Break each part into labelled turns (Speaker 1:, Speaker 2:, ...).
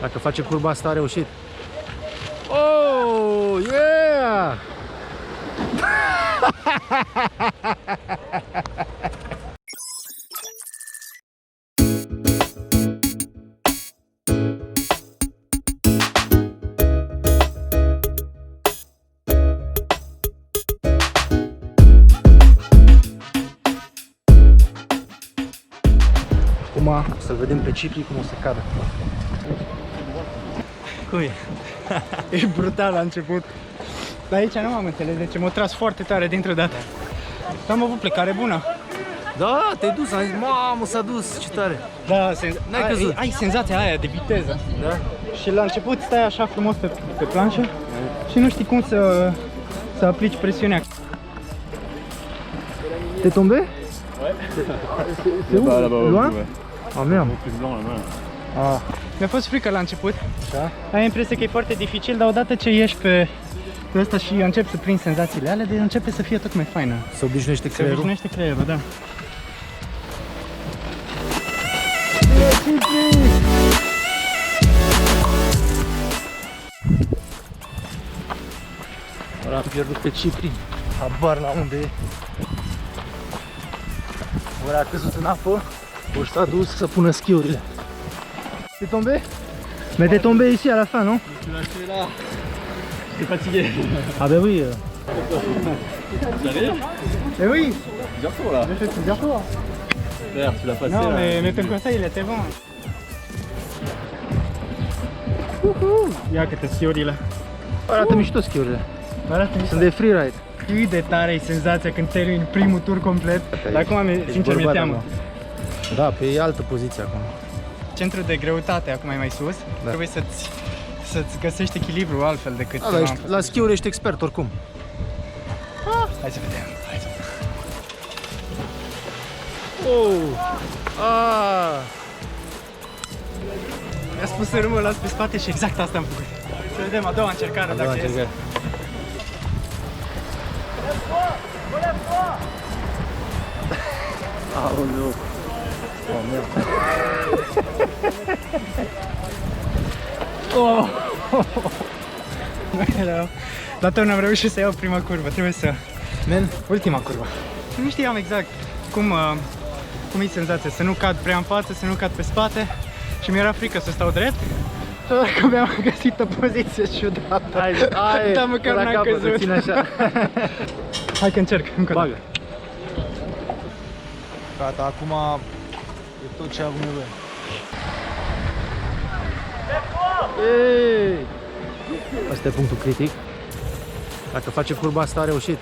Speaker 1: Dacă face curba asta, a reușit. Oh, yeah! Acum o să vedem pe Cipri cum o să cadă.
Speaker 2: Cum e? E brutal la început. Dar aici nu am înțeles de ce m-a tras foarte tare dintr-o dată. Am avut plecare bună.
Speaker 1: Da, te-ai dus, am zis, mamă, s-a dus, ce tare.
Speaker 2: Da,
Speaker 1: N-ai căzut.
Speaker 2: ai senzația aia de viteză.
Speaker 1: Da?
Speaker 2: Și la început stai așa frumos pe planșă și nu știi cum să aplici presiunea.
Speaker 1: T'es tombé?
Speaker 3: Ouais.
Speaker 1: C'est où?
Speaker 3: Là-bas,
Speaker 1: Loin?
Speaker 3: ouais.
Speaker 1: Ah merde.
Speaker 3: Plus blanc la main.
Speaker 1: Ah,
Speaker 2: Mi-a fost frică la început.
Speaker 1: așa.
Speaker 2: Ai impresia că e foarte dificil, dar odată ce ieși pe ăsta și începi să prinzi senzațiile alea, de începe să fie tot mai faină.
Speaker 1: Se obișnuiește
Speaker 2: Se
Speaker 1: creierul.
Speaker 2: obișnuiește creierul, da.
Speaker 1: Ora am pierdut pe Cipri. Habar la unde e. Ora a căzut în apă. Ori s-a dus să pună schiurile. T'es tombé? Mais t'es tombé ici à la fin, non?
Speaker 3: Tu l'as fait là. J'étais fatigué.
Speaker 1: Ah bah oui.
Speaker 3: J'arrive.
Speaker 2: Eh oui,
Speaker 3: Plusieurs tours là.
Speaker 2: j'ai fait plusieurs tours.
Speaker 3: Super, tu l'as passé
Speaker 2: Non,
Speaker 3: là.
Speaker 2: mais ton conseil, il était bon. Ia câte schiurile.
Speaker 1: Arată mișto schiurile. Sunt de freeride.
Speaker 2: Cât de tare e senzația când termini primul tur complet. Dar acum, sincer, mi-e teamă.
Speaker 1: Da, pe e altă poziție acum.
Speaker 2: Centrul de greutate acum e mai sus.
Speaker 1: Da.
Speaker 2: Trebuie să-ți găsești echilibru altfel decât...
Speaker 1: Da, dar la schiuri ești expert oricum.
Speaker 2: Hai să vedem. Hai să vedem.
Speaker 1: Oh! Ah!
Speaker 2: Mi-a spus să nu mă las pe spate și exact asta am făcut. Să vedem a doua încercare dacă iese.
Speaker 1: Aoleu! Oh, merde!
Speaker 2: Oh! La tot n-am reușit să iau prima curvă, trebuie să...
Speaker 1: Man,
Speaker 2: Ultima curvă. Nu știam exact cum e senzația, să nu cad prea în față, să nu cad pe spate. Și mi-era frică să stau drept. Doar că mi-am găsit o poziție ciudată.
Speaker 1: hai,
Speaker 2: Dar măcar
Speaker 1: la
Speaker 2: n-am
Speaker 1: capăt,
Speaker 2: căzut.
Speaker 1: ține așa.
Speaker 2: Hai că încerc, încă o dată.
Speaker 1: Bagă. Gata, acum e tot ce am nevoie. Ei! Asta e punctul critic. Dacă face curba asta, a reușit.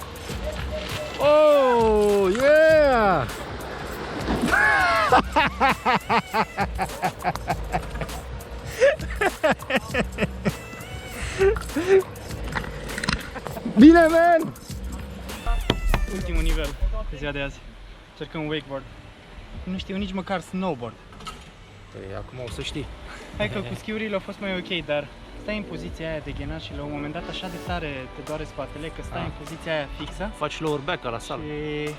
Speaker 1: Oh, yeah! Bine, man!
Speaker 2: Ultimul nivel pe ziua de azi. Încercăm wakeboard. Nu știu nici măcar snowboard.
Speaker 1: Păi, acum o să știi.
Speaker 2: Hai că cu schiurile a fost mai ok, dar stai în poziția aia de ghenat și la un moment dat așa de tare te doare spatele că stai în poziția aia fixă.
Speaker 1: Faci lower back ca la sală.
Speaker 2: Și...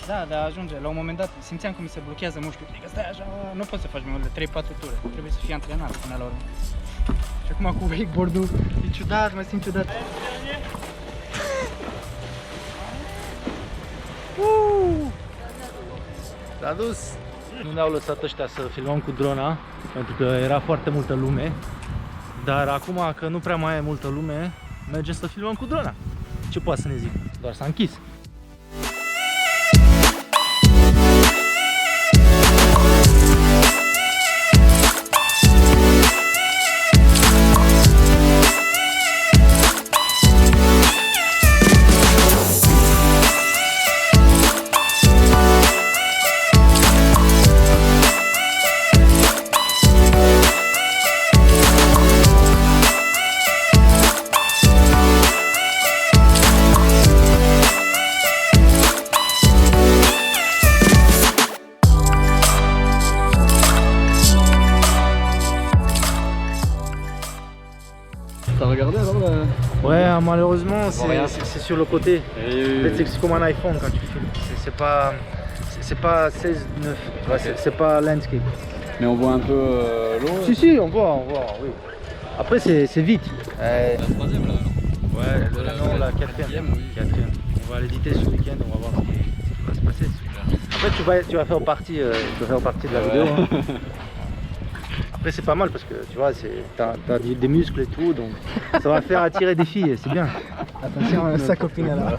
Speaker 2: Da, dar ajunge. La un moment dat simțeam că mi se blochează mușchiul. Adică stai așa, nu poți să faci mai mult de 3-4 ture. Trebuie să fii antrenat până la urmă. Și acum cu wakeboard-ul e ciudat, mă simt ciudat.
Speaker 1: S-a dus. Nu ne-au lăsat ăștia să filmăm cu drona, pentru că era foarte multă lume. Dar acum că nu prea mai e multă lume, mergem să filmăm cu drona. Ce poate să ne zic? Doar s-a închis.
Speaker 3: T'as regardé alors
Speaker 1: Ouais, malheureusement,
Speaker 3: rien.
Speaker 1: c'est sur le côté. En fait, c'est comme un iPhone quand tu filmes. C'est pas 16:9. Ouais, c'est pas landscape.
Speaker 3: Mais on voit un peu l'eau.
Speaker 1: Si, on voit, oui. Après, c'est vite.
Speaker 3: La troisième là.
Speaker 1: Ouais, non, la quatrième. On va l'éditer ce week-end, on va voir ce qui va se passer. Après, tu vas faire partie de la vidéo. Hein. Après, c'est pas mal parce que tu vois, t'as des muscles et tout, donc ça va faire attirer des filles, c'est bien.
Speaker 2: Attention, sa copine est là.